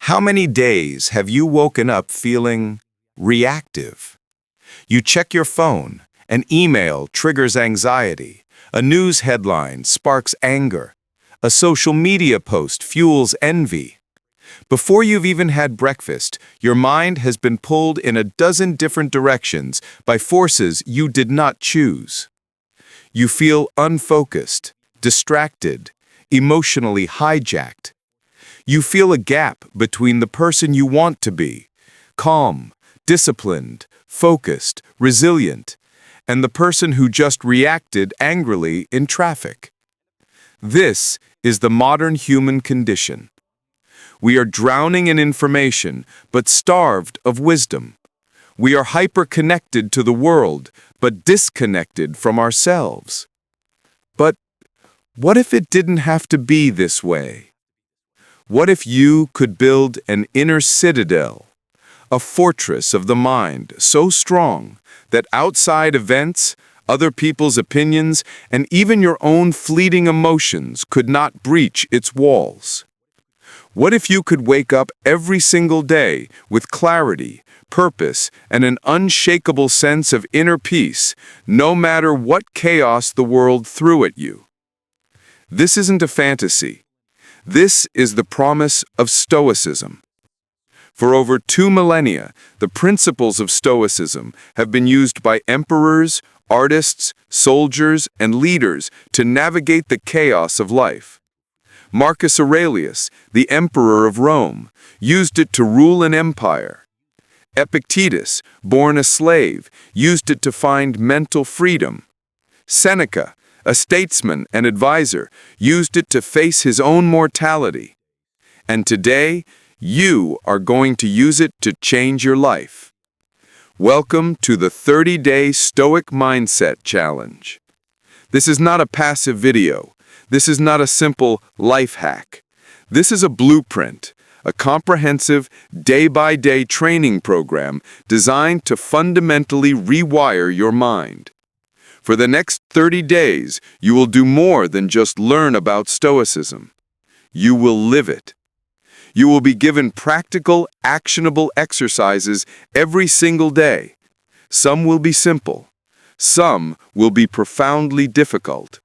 How many days have you woken up feeling reactive? You check your phone, an email triggers anxiety, a news headline sparks anger, a social media post fuels envy. Before you've even had breakfast, your mind has been pulled in a dozen different directions by forces you did not choose. You feel unfocused, distracted, emotionally hijacked. You feel a gap between the person you want to be, calm, disciplined, focused, resilient, and the person who just reacted angrily in traffic. This is the modern human condition. We are drowning in information, but starved of wisdom. We are hyper-connected to the world, but disconnected from ourselves. But what if it didn't have to be this way? What if you could build an inner citadel, a fortress of the mind so strong that outside events, other people's opinions, and even your own fleeting emotions could not breach its walls? What if you could wake up every single day with clarity, purpose, and an unshakable sense of inner peace, no matter what chaos the world threw at you? This isn't a fantasy. This is the promise of Stoicism. For over 2 millennia, the principles of Stoicism have been used by emperors, artists, soldiers, and leaders to navigate the chaos of life. Marcus Aurelius, the emperor of Rome, used it to rule an empire. Epictetus, born a slave, used it to find mental freedom. Seneca, a statesman and advisor, used it to face his own mortality. And today, you are going to use it to change your life. Welcome to the 30-Day Stoic Mindset Challenge. This is not a passive video. This is not a simple life hack. This is a blueprint, a comprehensive, day-by-day training program designed to fundamentally rewire your mind. For the next 30 days, you will do more than just learn about Stoicism. You will live it. You will be given practical, actionable exercises every single day. Some will be simple. Some will be profoundly difficult.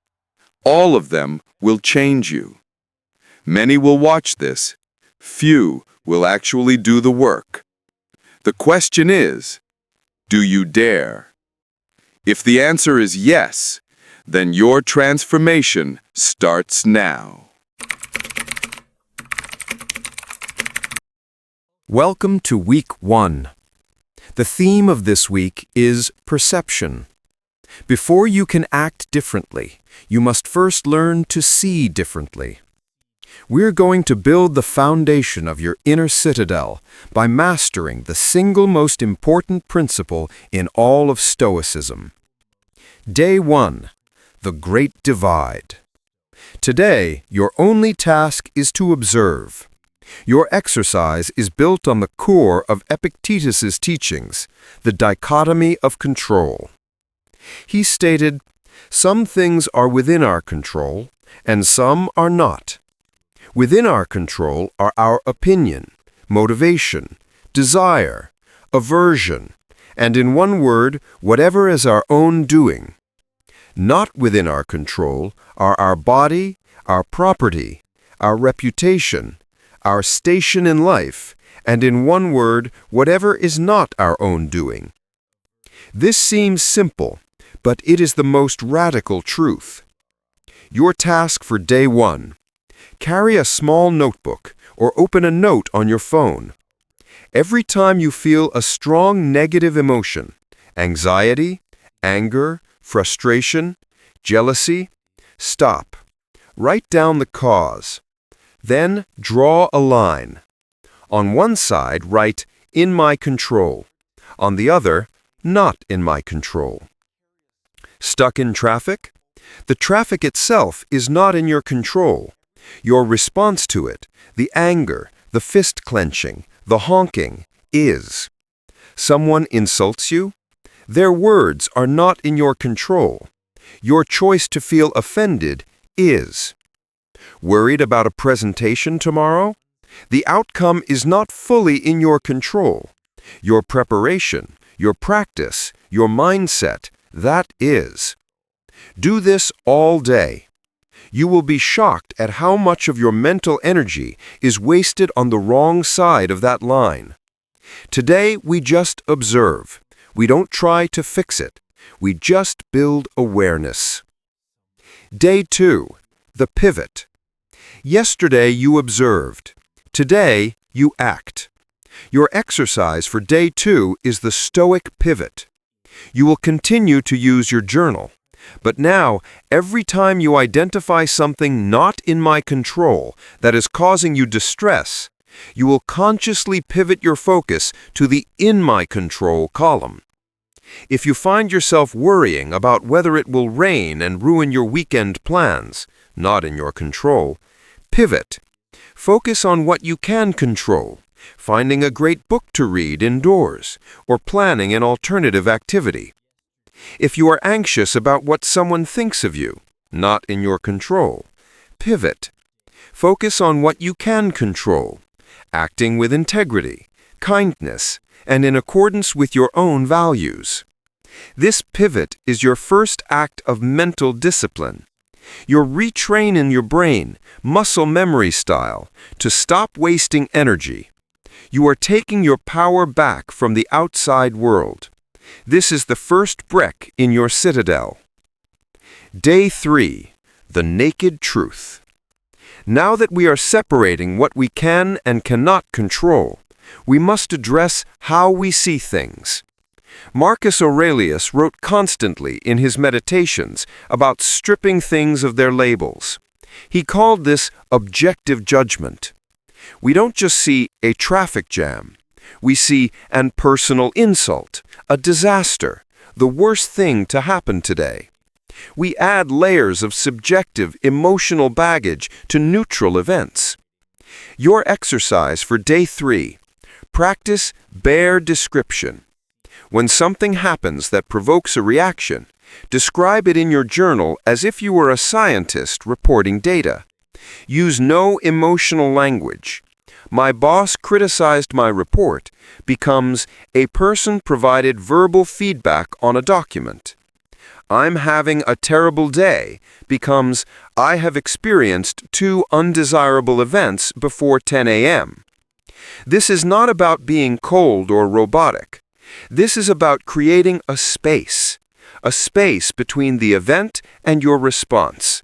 All of them will change you. Many will watch this. Few will actually do the work. The question is, do you dare? If the answer is yes, then your transformation starts now. Welcome to Week 1. The theme of this week is perception. Before you can act differently, you must first learn to see differently. We're going to build the foundation of your inner citadel by mastering the single most important principle in all of Stoicism. Day 1. The Great Divide. Today, your only task is to observe. Your exercise is built on the core of Epictetus's teachings, the Dichotomy of Control. He stated, "Some things are within our control, and some are not. Within our control are our opinion, motivation, desire, aversion, and in one word, whatever is our own doing. Not within our control are our body, our property, our reputation, our station in life, and in one word, whatever is not our own doing." This seems simple, but it is the most radical truth. Your task for Day 1. Carry a small notebook or open a note on your phone. Every time you feel a strong negative emotion, anxiety, anger, frustration, jealousy, stop. Write down the cause. Then draw a line. On one side, write, "In my control." On the other, "Not in my control." Stuck in traffic? The traffic itself is not in your control. Your response to it, the anger, the fist clenching, the honking, is. Someone insults you? Their words are not in your control. Your choice to feel offended is. Worried about a presentation tomorrow? The outcome is not fully in your control. Your preparation, your practice, your mindset, that is. Do this all day. You will be shocked at how much of your mental energy is wasted on the wrong side of that line. Today, we just observe. We don't try to fix it. We just build awareness. Day 2. The pivot. Yesterday you observed. Today you act. Your exercise for day 2 is the Stoic pivot. You will continue to use your journal. But now, every time you identify something not in my control that is causing you distress, you will consciously pivot your focus to the in my control column. If you find yourself worrying about whether it will rain and ruin your weekend plans, not in your control, pivot. Focus on what you can control, finding a great book to read indoors, or planning an alternative activity. If you are anxious about what someone thinks of you, not in your control, pivot. Focus on what you can control, acting with integrity, kindness, and in accordance with your own values. This pivot is your first act of mental discipline. You're retraining your brain, muscle memory style, to stop wasting energy. You are taking your power back from the outside world. This is the first brick in your citadel. Day 3. The naked truth. Now that we are separating what we can and cannot control, we must address how we see things. Marcus Aurelius wrote constantly in his meditations about stripping things of their labels. He called this objective judgment. We don't just see a traffic jam. We see an personal insult, a disaster, the worst thing to happen today. We add layers of subjective, emotional baggage to neutral events. Your exercise for day 3. Practice bare description. When something happens that provokes a reaction, describe it in your journal as if you were a scientist reporting data. Use no emotional language. My boss criticized my report becomes a person provided verbal feedback on a document. I'm having a terrible day becomes I have experienced 2 undesirable events before 10 a.m. This is not about being cold or robotic. This is about creating a space between the event and your response.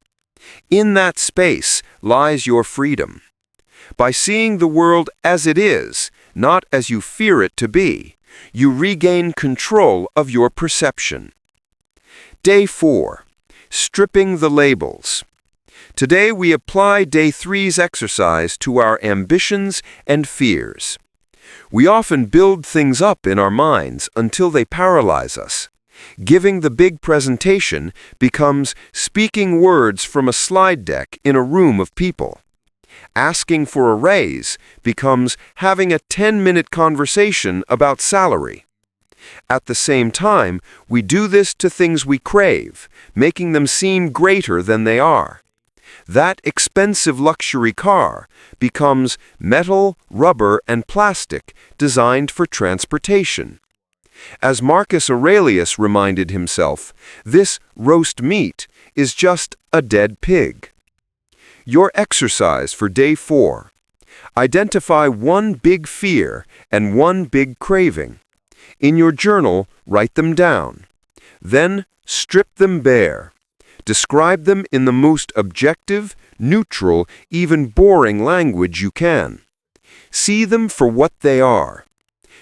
In that space lies your freedom. By seeing the world as it is, not as you fear it to be, you regain control of your perception. Day 4. Stripping the labels. Today we apply Day 3's exercise to our ambitions and fears. We often build things up in our minds until they paralyze us. Giving the big presentation becomes speaking words from a slide deck in a room of people. Asking for a raise becomes having a 10-minute conversation about salary. At the same time, we do this to things we crave, making them seem greater than they are. That expensive luxury car becomes metal, rubber, and plastic designed for transportation. As Marcus Aurelius reminded himself, this roast meat is just a dead pig. Your exercise for day 4. Identify one big fear and one big craving. In your journal, write them down. Then strip them bare. Describe them in the most objective, neutral, even boring language you can. See them for what they are.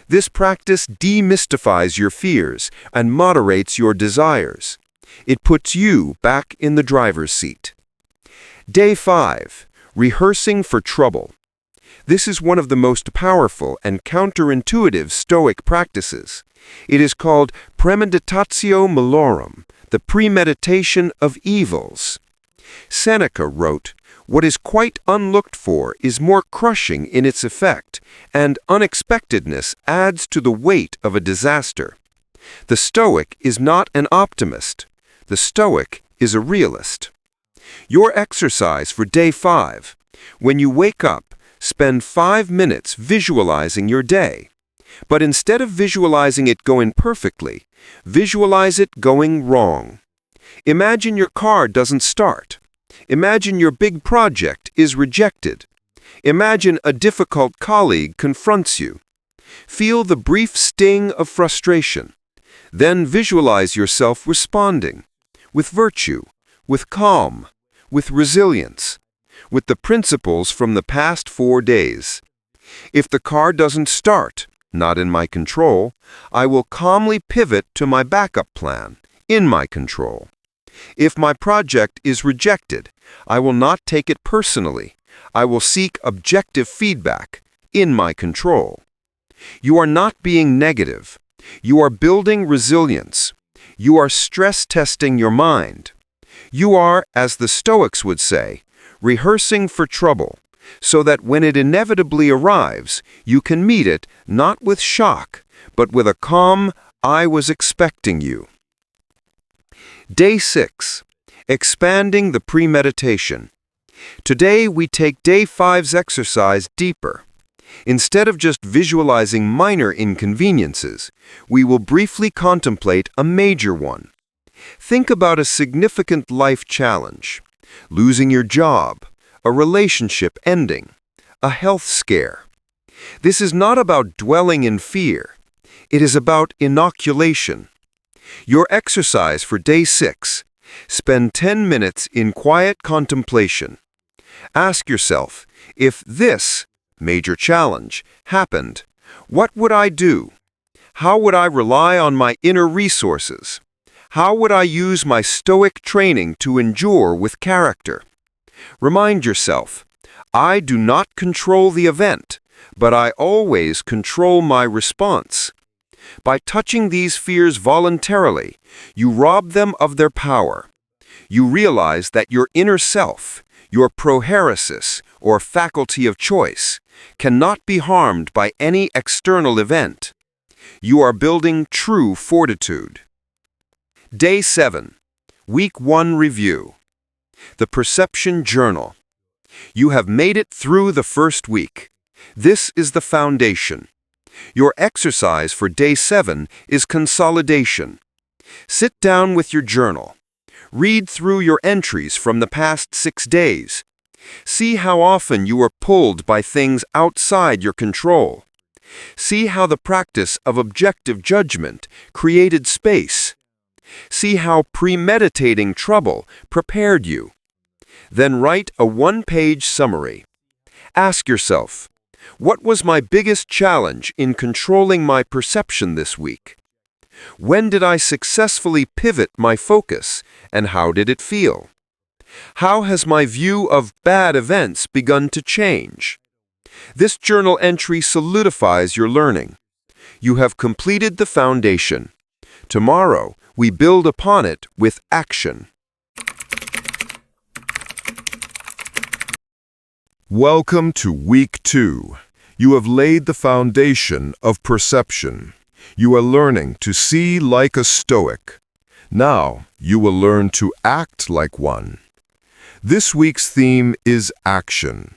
This practice demystifies your fears and moderates your desires. It puts you back in the driver's seat. Day 5. Rehearsing for trouble. This is one of the most powerful and counterintuitive Stoic practices. It is called Premeditatio Malorum, the premeditation of evils. Seneca wrote, "What is quite unlooked for is more crushing in its effect, and unexpectedness adds to the weight of a disaster." The Stoic is not an optimist. The Stoic is a realist. Your exercise for day 5. When you wake up, Spend 5 minutes visualizing your day. But instead of visualizing it going perfectly, visualize it going wrong. Imagine your car doesn't start. Imagine your big project is rejected. Imagine a difficult colleague confronts you. Feel the brief sting of frustration. Then visualize yourself responding with virtue, with calm, with resilience, with the principles from the past 4 days. If the car doesn't start, not in my control, I will calmly pivot to my backup plan, in my control. If my project is rejected, I will not take it personally. I will seek objective feedback, in my control. You are not being negative. You are building resilience. You are stress testing your mind. You are, as the Stoics would say, rehearsing for trouble, so that when it inevitably arrives, you can meet it not with shock, but with a calm, "I was expecting you." Day 6. Expanding the premeditation. Today we take Day 5's exercise deeper. Instead of just visualizing minor inconveniences, we will briefly contemplate a major one. Think about a significant life challenge: losing your job, a relationship ending, a health scare. This is not about dwelling in fear. It is about inoculation. Your exercise for Day 6. Spend 10 minutes in quiet contemplation. Ask yourself, if this major challenge happened, what would I do? How would I rely on my inner resources? How would I use my Stoic training to endure with character? Remind yourself, I do not control the event, but I always control my response. By touching these fears voluntarily, you rob them of their power. You realize that your inner self, your proheresis, or faculty of choice, cannot be harmed by any external event. You are building true fortitude. Day 7. Week 1 Review. The Perception Journal. You have made it through the first week. This is the foundation. Your exercise for Day 7 is consolidation. Sit down with your journal. Read through your entries from the past 6 days. See how often you are pulled by things outside your control. See how the practice of objective judgment created space. See how premeditating trouble prepared you. Then write a 1-page summary. Ask yourself, what was my biggest challenge in controlling my perception this week? When did I successfully pivot my focus, and how did it feel? How has my view of bad events begun to change? This journal entry solidifies your learning. You have completed the foundation. Tomorrow, we build upon it with action. Welcome to Week 2. You have laid the foundation of perception. You are learning to see like a Stoic. Now, you will learn to act like one. This week's theme is action.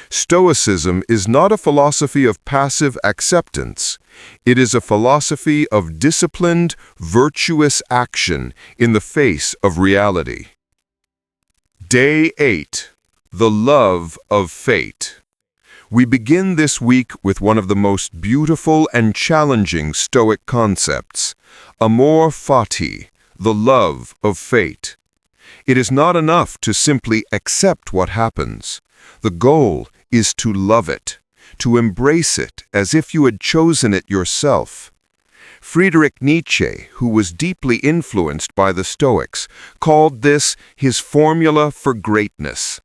Stoicism is not a philosophy of passive acceptance. It is a philosophy of disciplined, virtuous action in the face of reality. Day 8. The Love of Fate. We begin this week with one of the most beautiful and challenging Stoic concepts, Amor Fati, the love of fate. It is not enough to simply accept what happens. The goal is to love it, to embrace it as if you had chosen it yourself. Friedrich Nietzsche, who was deeply influenced by the Stoics, called this his formula for greatness.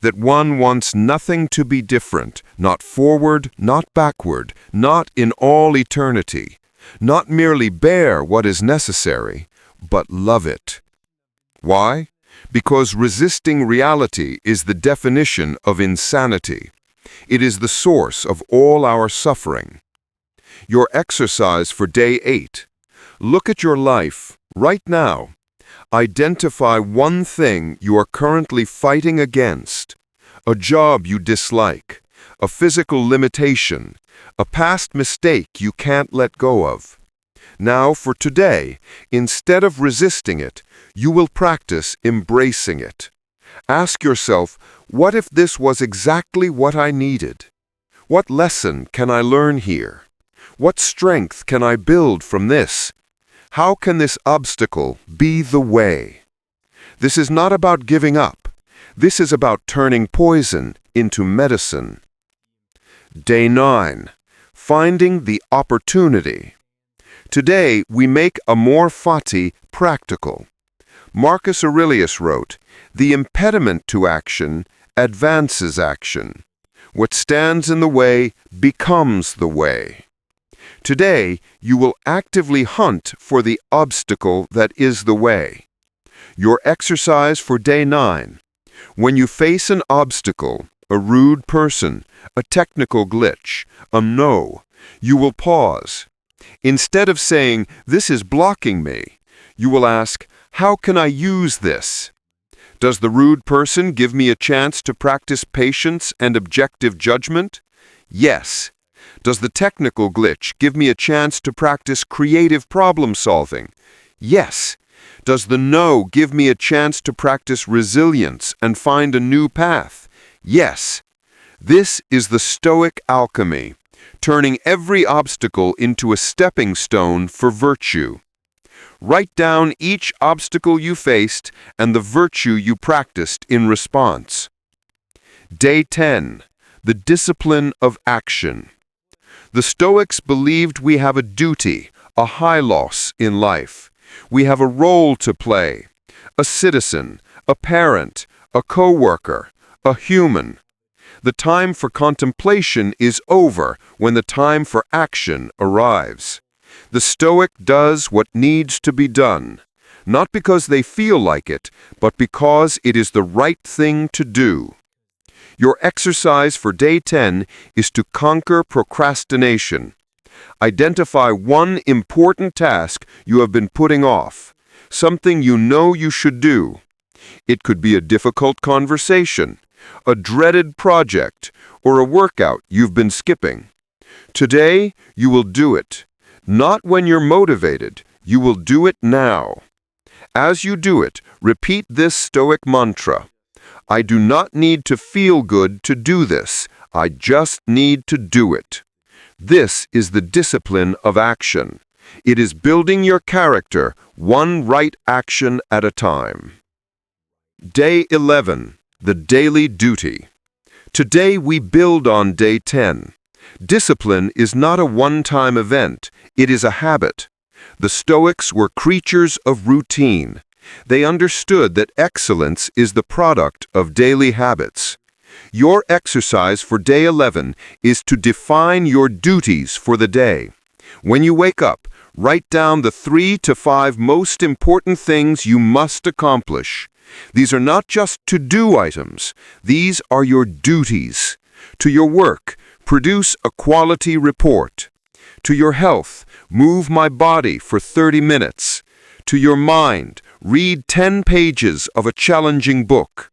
That one wants nothing to be different, not forward, not backward, not in all eternity, not merely bear what is necessary, but love it. Why? Because resisting reality is the definition of insanity. It is the source of all our suffering. Your exercise for Day 8. Look at your life right now. Identify one thing you are currently fighting against. A job you dislike, a physical limitation, a past mistake you can't let go of. Now, for today, instead of resisting it, you will practice embracing it. Ask yourself, what if this was exactly what I needed? What lesson can I learn here? What strength can I build from this? How can this obstacle be the way? This is not about giving up. This is about turning poison into medicine. Day 9. Finding the opportunity. Today, we make Amor Fati practical. Marcus Aurelius wrote, "The impediment to action advances action. What stands in the way becomes the way." Today, you will actively hunt for the obstacle that is the way. Your exercise for day 9. When you face an obstacle, a rude person, a technical glitch, a no, you will pause. Instead of saying, "This is blocking me," you will ask, "How can I use this? Does the rude person give me a chance to practice patience and objective judgment? Yes. Does the technical glitch give me a chance to practice creative problem solving? Yes. Does the no give me a chance to practice resilience and find a new path? Yes. This is the Stoic alchemy, turning every obstacle into a stepping stone for virtue. Write down each obstacle you faced and the virtue you practiced in response. Day 10. The discipline of action. The Stoics believed we have a duty, a hylos in life. We have a role to play, a citizen, a parent, a co-worker, a human. The time for contemplation is over when the time for action arrives. The Stoic does what needs to be done, not because they feel like it, but because it is the right thing to do. Your exercise for day 10 is to conquer procrastination. Identify one important task you have been putting off, something you know you should do. It could be a difficult conversation, a dreaded project, or a workout you've been skipping. Today, you will do it. Not when you're motivated, you will do it now. As you do it, repeat this Stoic mantra. I do not need to feel good to do this. I just need to do it. This is the discipline of action. It is building your character, one right action at a time. Day 11. The daily duty. Today we build on day 10. Discipline is not a one-time event, it is a habit. The Stoics were creatures of routine. They understood that excellence is the product of daily habits. Your exercise for day 11 is to define your duties for the day. When you wake up, write down the 3 to 5 most important things you must accomplish. These are not just to-do items. These are your duties. To your work, produce a quality report. To your health, move my body for 30 minutes. To your mind, read 10 pages of a challenging book.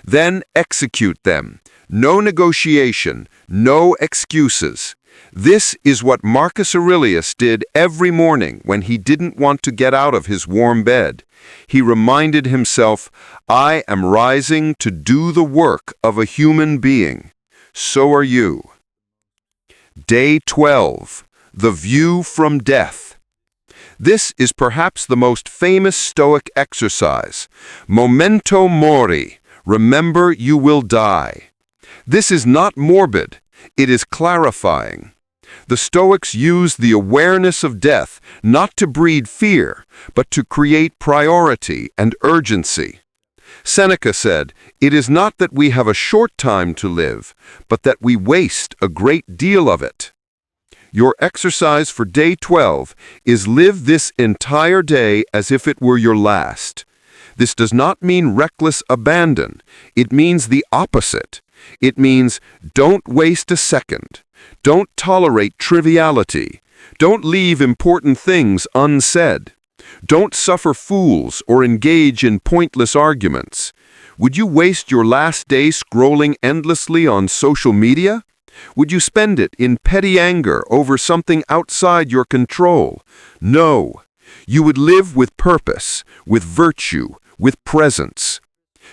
Then execute them. No negotiation, no excuses. This is what Marcus Aurelius did every morning when he didn't want to get out of his warm bed. He reminded himself, I am rising to do the work of a human being. So are you. Day 12. The view from death. This is perhaps the most famous Stoic exercise. Memento mori. Remember you will die. This is not morbid. It is clarifying. The Stoics used the awareness of death not to breed fear, but to create priority and urgency. Seneca said, "It is not that we have a short time to live, but that we waste a great deal of it." Your exercise for day 12 is live this entire day as if it were your last. This does not mean reckless abandon. It means the opposite. It means don't waste a second. Don't tolerate triviality. Don't leave important things unsaid. Don't suffer fools or engage in pointless arguments. Would you waste your last day scrolling endlessly on social media? Would you spend it in petty anger over something outside your control? No. You would live with purpose, with virtue, with presence.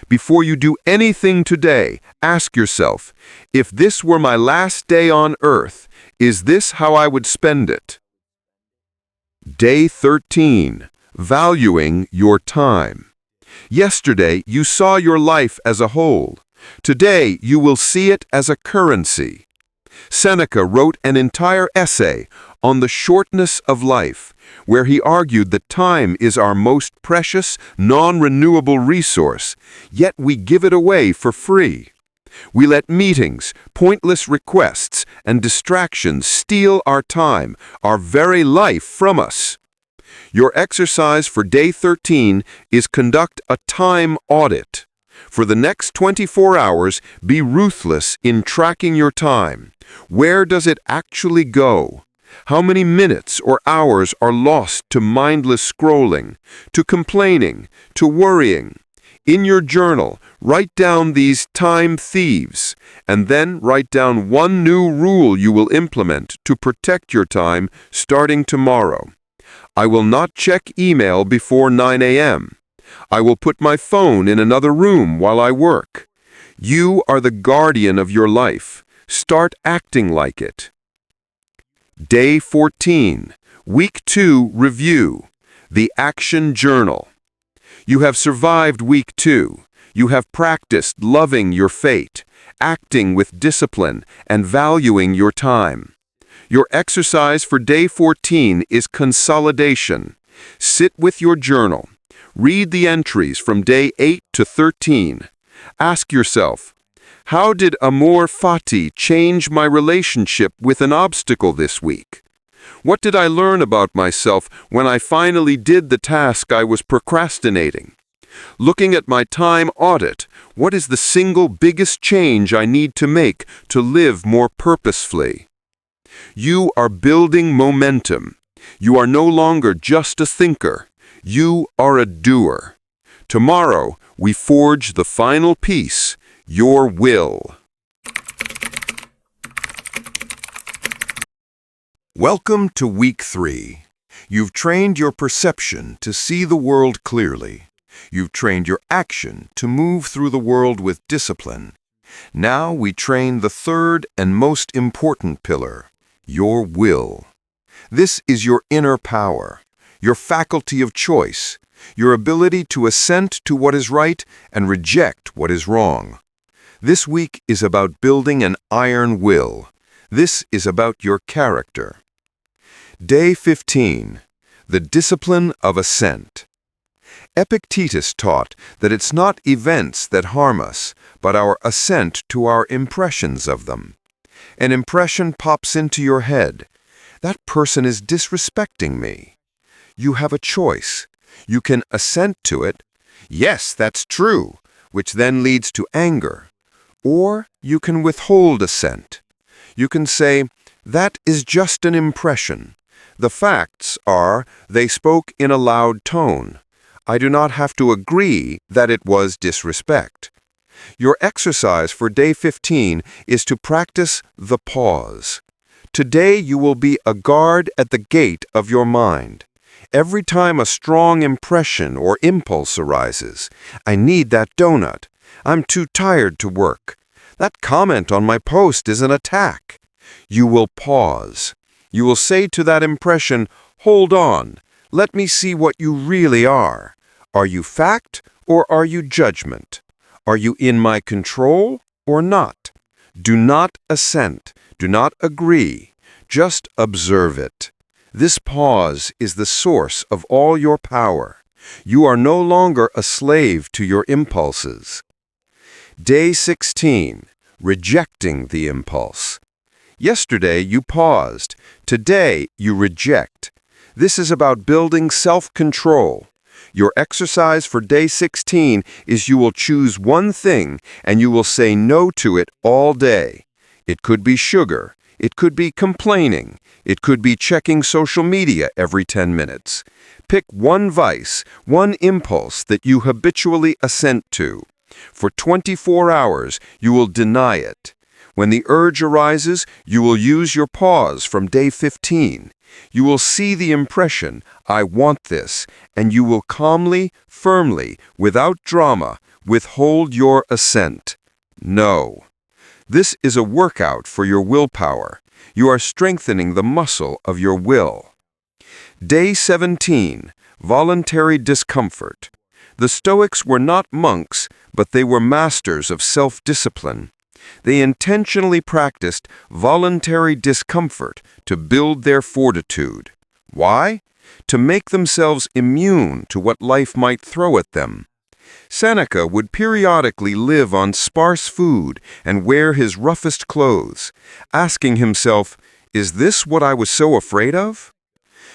Before you do anything today, ask yourself, if this were my last day on earth, is this how I would spend it? Day 13. Valuing your time. Yesterday, you saw your life as a whole. Today, you will see it as a currency. Seneca wrote an entire essay on the shortness of life, where he argued that time is our most precious, non-renewable resource, yet we give it away for free. We let meetings, pointless requests, and distractions steal our time, our very life from us. Your exercise for day 13 is conduct a time audit. For the next 24 hours, be ruthless in tracking your time. Where does it actually go? How many minutes or hours are lost to mindless scrolling, to complaining, to worrying? In your journal, write down these time thieves, and then write down one new rule you will implement to protect your time starting tomorrow. I will not check email before 9 a.m. I will put my phone in another room while I work. You are the guardian of your life. Start acting like it. Day 14. Week 2 Review. The Action Journal. You have survived Week 2. You have practiced loving your fate, acting with discipline, and valuing your time. Your exercise for Day 14 is consolidation. Sit with your journal. Read the entries from Day 8 to 13. Ask yourself, how did Amor Fati change my relationship with an obstacle this week? What did I learn about myself when I finally did the task I was procrastinating? Looking at my time audit, what is the single biggest change I need to make to live more purposefully? You are building momentum. You are no longer just a thinker. You are a doer. Tomorrow, we forge the final piece, your will. Welcome to Week 3. You've trained your perception to see the world clearly. You've trained your action to move through the world with discipline. Now we train the third and most important pillar, your will. This is your inner power, your faculty of choice, your ability to assent to what is right and reject what is wrong. This week is about building an iron will. This is about your character. Day 15. The Discipline of Assent. Epictetus taught that it's not events that harm us, but our assent to our impressions of them. An impression pops into your head. That person is disrespecting me. You have a choice. You can assent to it. Yes, that's true, which then leads to anger. Or you can withhold assent. You can say, that is just an impression. The facts are they spoke in a loud tone. I do not have to agree that it was disrespect. Your exercise for Day 15 is to practice the pause. Today you will be a guard at the gate of your mind. Every time a strong impression or impulse arises, I need that donut. I'm too tired to work. That comment on my post is an attack. You will pause. You will say to that impression, hold on, let me see what you really are. Are you fact or are you judgment? Are you in my control or not? Do not assent. Do not agree. Just observe it. This pause is the source of all your power. You are no longer a slave to your impulses. Day 16. Rejecting the impulse. Yesterday you paused. Today you reject. This is about building self-control. Your exercise for Day 16 is you will choose one thing and you will say no to it all day. It could be sugar. It could be complaining. It could be checking social media every 10 minutes. Pick one vice, one impulse that you habitually assent to. For 24 hours, you will deny it. When the urge arises, you will use your pause from day 15. You will see the impression, I want this, and you will calmly, firmly, without drama, withhold your assent. No. This is a workout for your willpower. You are strengthening the muscle of your will. Day 17. Voluntary discomfort. The Stoics were not monks, but they were masters of self-discipline. They intentionally practiced voluntary discomfort to build their fortitude. Why? To make themselves immune to what life might throw at them. Seneca would periodically live on sparse food and wear his roughest clothes, asking himself, "Is this what I was so afraid of?"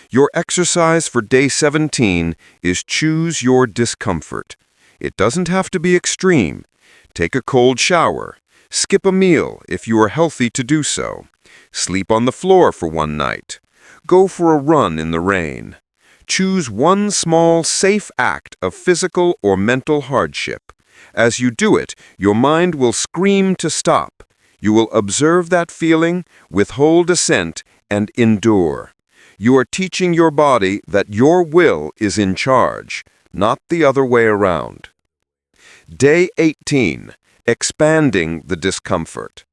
Your exercise for day 17 is choose your discomfort. It doesn't have to be extreme. Take a cold shower. Skip a meal if you are healthy to do so. Sleep on the floor for one night. Go for a run in the rain. Choose one small, safe act of physical or mental hardship. As you do it, your mind will scream to stop. You will observe that feeling, withhold assent, and endure. You are teaching your body that your will is in charge, not the other way around. Day 18. Expanding the discomfort.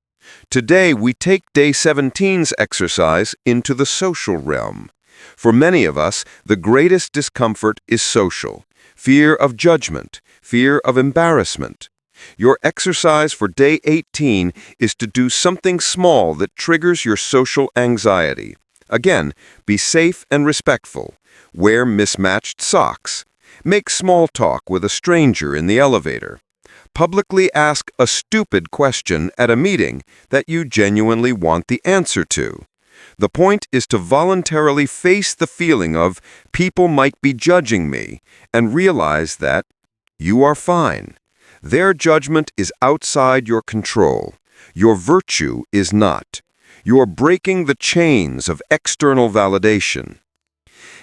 Today, we take day 17's exercise into the social realm. For many of us, the greatest discomfort is social. Fear of judgment, fear of embarrassment. Your exercise for day 18 is to do something small that triggers your social anxiety. Again, be safe and respectful. Wear mismatched socks. Make small talk with a stranger in the elevator. Publicly ask a stupid question at a meeting that you genuinely want the answer to. The point is to voluntarily face the feeling of people might be judging me and realize that you are fine. Their judgment is outside your control. Your virtue is not. You are breaking the chains of external validation.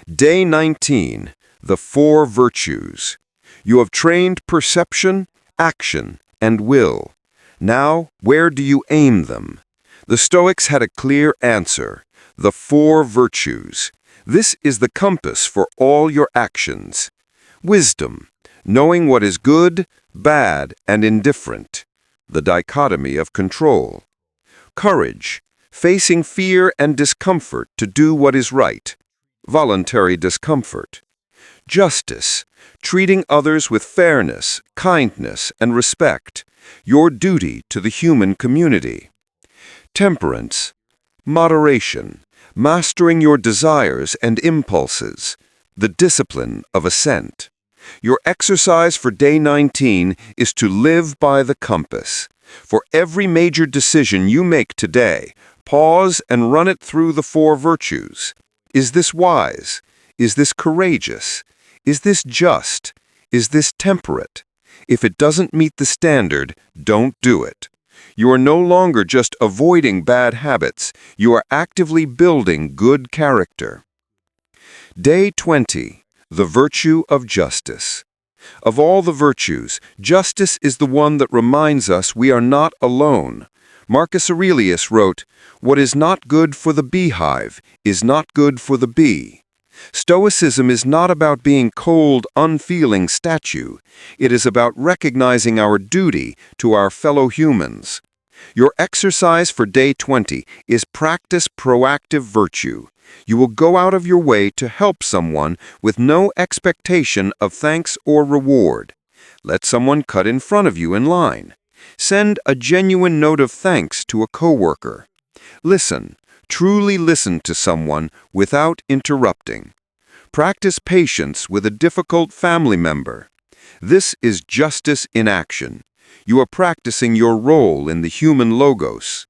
Day 19. The 4 virtues. You have trained perception, action, and will. Now, where do you aim them? The Stoics had a clear answer: the 4 virtues. This is the compass for all your actions. Wisdom, knowing what is good, bad, and indifferent. The dichotomy of control. Courage, facing fear and discomfort to do what is right. Voluntary discomfort. Justice, treating others with fairness, kindness, and respect, your duty to the human community. Temperance, moderation, mastering your desires and impulses, the discipline of assent. Your exercise for day 19 is to live by the compass. For every major decision you make today, pause and run it through the 4 virtues. Is this wise? Is this courageous? Is this just? Is this temperate? If it doesn't meet the standard, don't do it. You are no longer just avoiding bad habits. You are actively building good character. Day 20. The virtue of justice. Of all the virtues, justice is the one that reminds us we are not alone. Marcus Aurelius wrote, "What is not good for the beehive is not good for the bee." Stoicism is not about being cold, unfeeling statue. It is about recognizing our duty to our fellow humans. Your exercise for day 20 is practice proactive virtue. You will go out of your way to help someone with no expectation of thanks or reward. Let someone cut in front of you in line. Send a genuine note of thanks to a coworker. Listen. Truly listen to someone without interrupting. Practice patience with a difficult family member. This is justice in action. You are practicing your role in the human logos.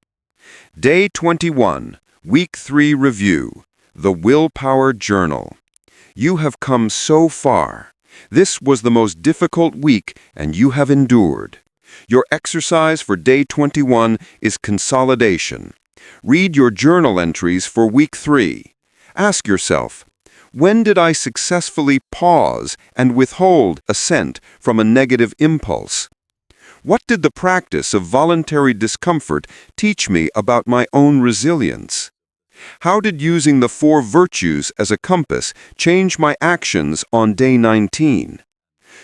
Day 21, Week 3 Review, the Willpower Journal. You have come so far. This was the most difficult week, and you have endured. Your exercise for day 21 is consolidation. Read your journal entries for week 3. Ask yourself, when did I successfully pause and withhold assent from a negative impulse? What did the practice of voluntary discomfort teach me about my own resilience? How did using the 4 virtues as a compass change my actions on day 19?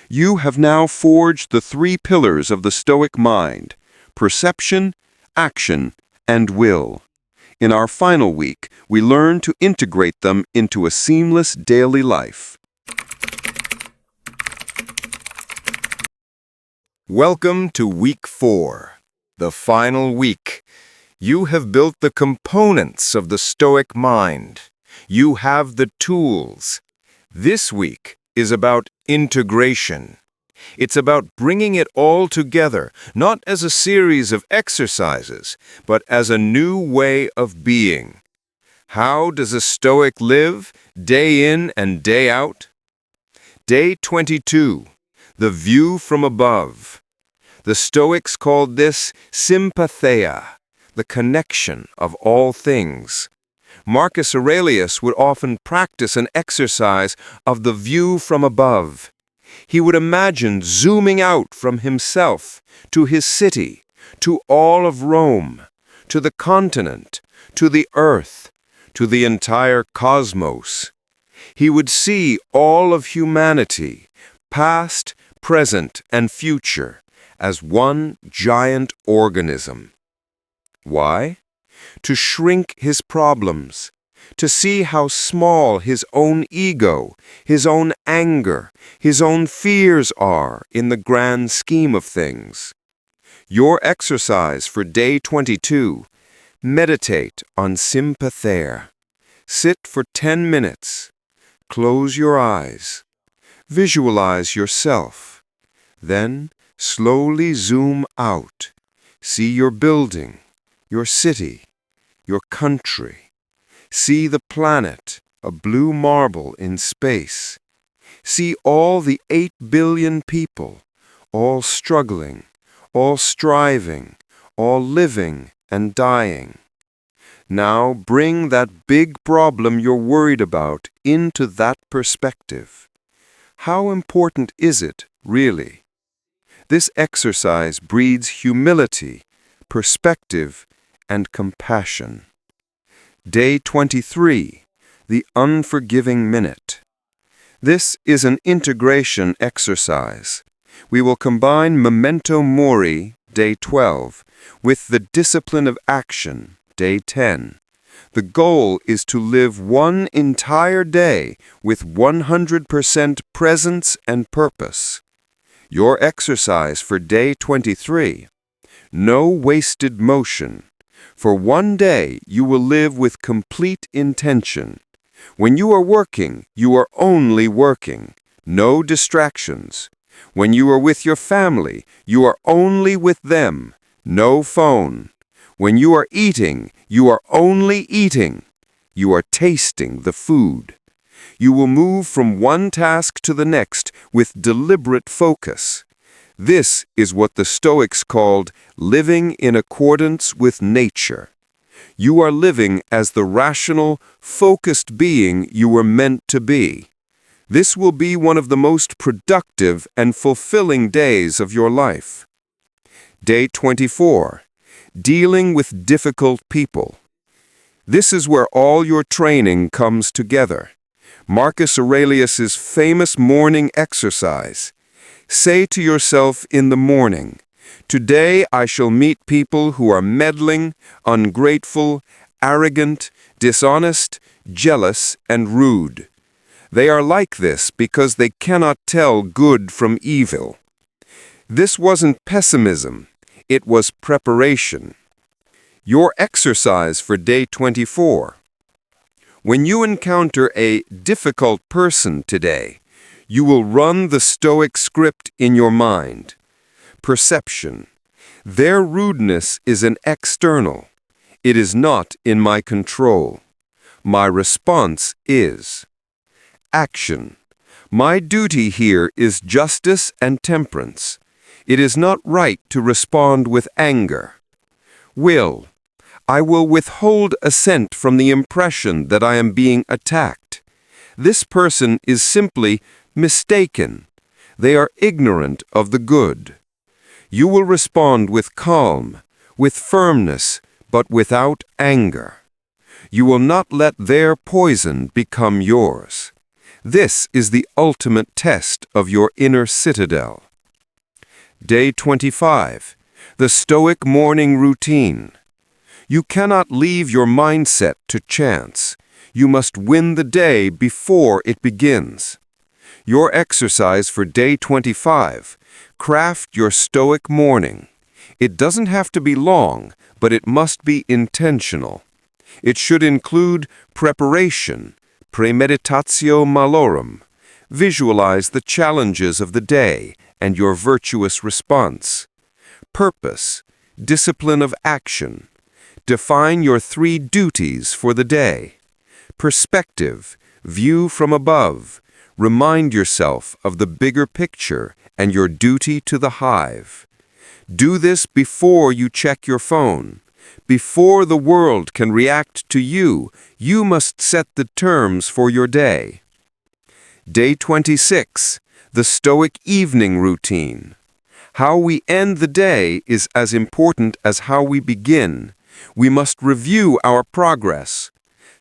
You have now forged the 3 pillars of the Stoic mind: perception, action, and will. In our final week, we learn to integrate them into a seamless daily life. Welcome to week 4, the final week. You have built the components of the Stoic mind. You have the tools. This week is about integration. It's about bringing it all together, not as a series of exercises, but as a new way of being. How does a Stoic live, day in and day out? Day 22, the view from above. The Stoics called this sympatheia, the connection of all things. Marcus Aurelius would often practice an exercise of the view from above. He would imagine zooming out from himself to his city, to all of Rome, to the continent, to the earth, to the entire cosmos. He would see all of humanity, past, present, and future, as one giant organism. Why? To shrink his problems, to see how small his own ego, his own anger, his own fears are in the grand scheme of things. Your exercise for day 22, meditate on sympatheia. Sit for 10 minutes. Close your eyes. Visualize yourself. Then slowly zoom out. See your building, your city, your country. See the planet, a blue marble in space. See all the 8 billion people, all struggling, all striving, all living and dying. Now bring that big problem you're worried about into that perspective. How important is it, really? This exercise breeds humility, perspective, and compassion. Day 23, the unforgiving minute. This is an integration exercise. We will combine memento mori, day 12, with the discipline of action, day 10. The goal is to live one entire day with 100% presence and purpose. Your exercise for day 23. No wasted motion. For one day you will live with complete intention. When you are working, you are only working. No distractions. When you are with your family, you are only with them. No phone. When you are eating, you are only eating. You are tasting the food. You will move from one task to the next with deliberate focus. This is what the Stoics called living in accordance with nature. You are living as the rational, focused being you were meant to be. This will be one of the most productive and fulfilling days of your life. Day 24. Dealing with difficult people. This is where all your training comes together. Marcus Aurelius's famous morning exercise. Say to yourself in the morning, "Today I shall meet people who are meddling, ungrateful, arrogant, dishonest, jealous, and rude. They are like this because they cannot tell good from evil." This wasn't pessimism, it was preparation. Your exercise for day 24. When you encounter a difficult person today, you will run the Stoic script in your mind. Perception. Their rudeness is an external. It is not in my control. My response is. Action. My duty here is justice and temperance. It is not right to respond with anger. Will. I will withhold assent from the impression that I am being attacked. This person is simply mistaken. They are ignorant of the good. You will respond with calm, with firmness, but without anger. You will not let their poison become yours. This is the ultimate test of your inner citadel. Day 25. The Stoic Morning Routine. You cannot leave your mindset to chance. You must win the day before it begins. Your exercise for day 25. Craft your Stoic morning. It doesn't have to be long, but it must be intentional. It should include preparation, Premeditatio Malorum. Visualize the challenges of the day and your virtuous response. Purpose, discipline of action. Define your 3 duties for the day. Perspective, view from above. Remind yourself of the bigger picture and your duty to the hive. Do this before you check your phone. Before the world can react to you, you must set the terms for your day. Day 26. The Stoic Evening Routine. How we end the day is as important as how we begin. We must review our progress.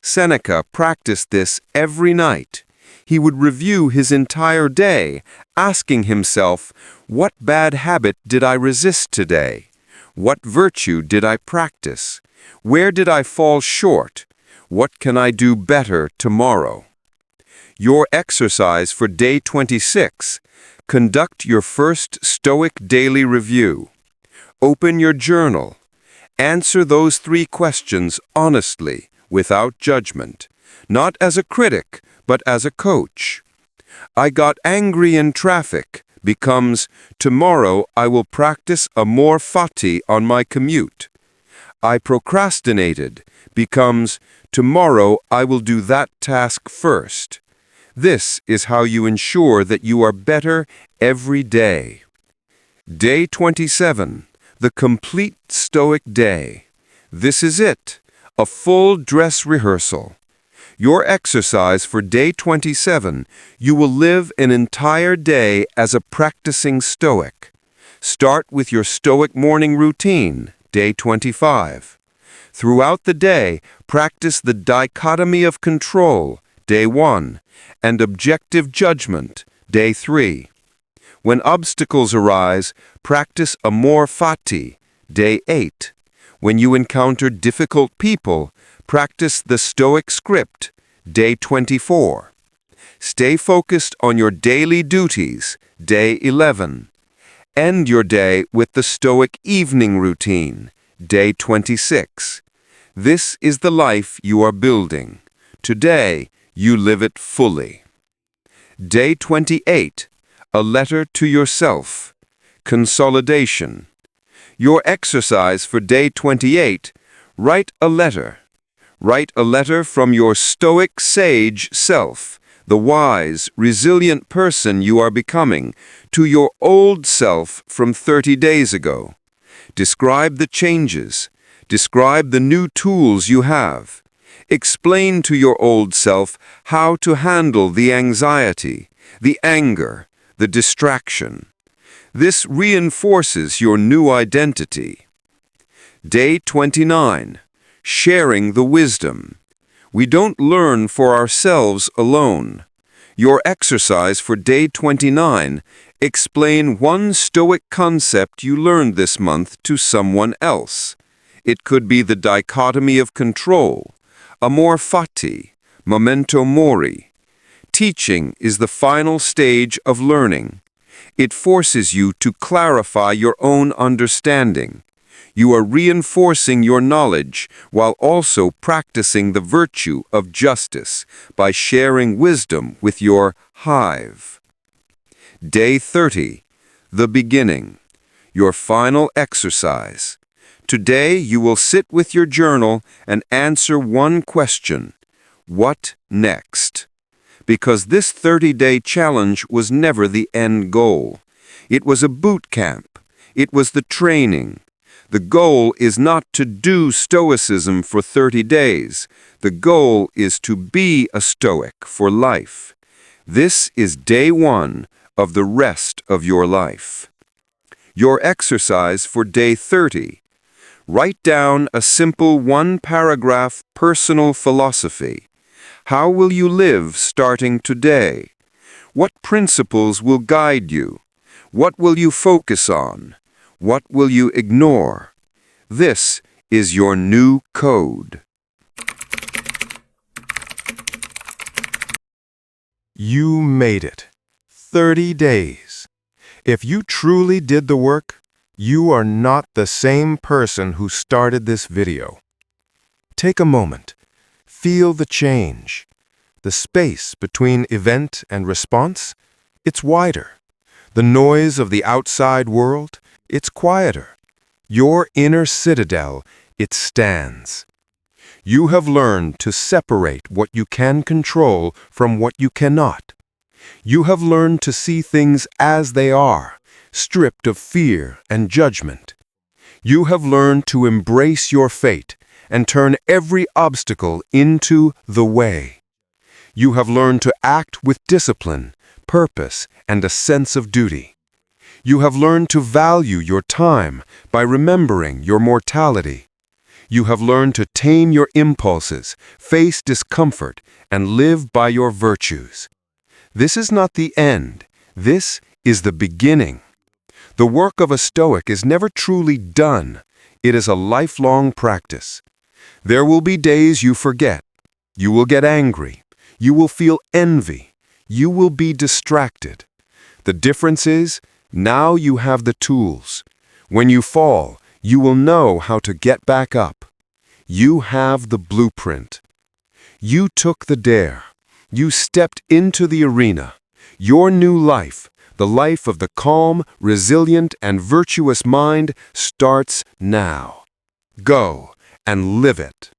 Seneca practiced this every night. He would review his entire day, asking himself, what bad habit did I resist today? What virtue did I practice? Where did I fall short? What can I do better tomorrow? Your exercise for day 26. Conduct your first Stoic daily review. Open your journal. Answer those 3 questions honestly, without judgment, not as a critic, but as a coach. I got angry in traffic becomes, tomorrow I will practice Amor Fati on my commute. I procrastinated becomes, tomorrow I will do that task first. This is how you ensure that you are better every day. Day 27. The complete Stoic day. This is it, a full dress rehearsal. Your exercise for day 27, you will live an entire day as a practicing Stoic. Start with your Stoic morning routine, day 25. Throughout the day, practice the Dichotomy of Control, day 1, and objective judgment, day 3. When obstacles arise, practice Amor Fati, day 8. When you encounter difficult people, practice the Stoic script, day 24. Stay focused on your daily duties, day 11. End your day with the Stoic evening routine, day 26. This is the life you are building. Today, you live it fully. Day 28. A letter to yourself. Consolidation. Your exercise for day 28, write a letter. Write a letter from your Stoic sage self, the wise, resilient person you are becoming, to your old self from 30 days ago. Describe the changes. Describe the new tools you have. Explain to your old self how to handle the anxiety, the anger, the distraction. This reinforces your new identity. Day 29. Sharing the wisdom. We don't learn for ourselves alone. Your exercise for day 29, explain one Stoic concept you learned this month to someone else. It could be the Dichotomy of Control, Amor Fati, Memento Mori. Teaching is the final stage of learning. It forces you to clarify your own understanding. You are reinforcing your knowledge while also practicing the virtue of justice by sharing wisdom with your hive. Day 30. The beginning. Your final exercise. Today you will sit with your journal and answer one question. What next? Because this 30-day challenge was never the end goal. It was a boot camp. It was the training. The goal is not to do Stoicism for 30 days. The goal is to be a Stoic for life. This is day 1 of the rest of your life. Your exercise for day 30. Write down a simple one-paragraph personal philosophy. How will you live starting today? What principles will guide you? What will you focus on? What will you ignore? This is your new code. You made it. 30 days. If you truly did the work, you are not the same person who started this video. Take a moment. Feel the change. The space between event and response, it's wider. The noise of the outside world, it's quieter. Your inner citadel, it stands. You have learned to separate what you can control from what you cannot. You have learned to see things as they are, stripped of fear and judgment. You have learned to embrace your fate and turn every obstacle into the way. You have learned to act with discipline, purpose, and a sense of duty. You have learned to value your time by remembering your mortality. You have learned to tame your impulses, face discomfort, and live by your virtues. This is not the end. This is the beginning. The work of a Stoic is never truly done. It is a lifelong practice. There will be days you forget. You will get angry. You will feel envy. You will be distracted. The difference is, now you have the tools. When you fall, you will know how to get back up. You have the blueprint. You took the dare. You stepped into the arena. Your new life, the life of the calm, resilient, and virtuous mind, starts now. Go and live it.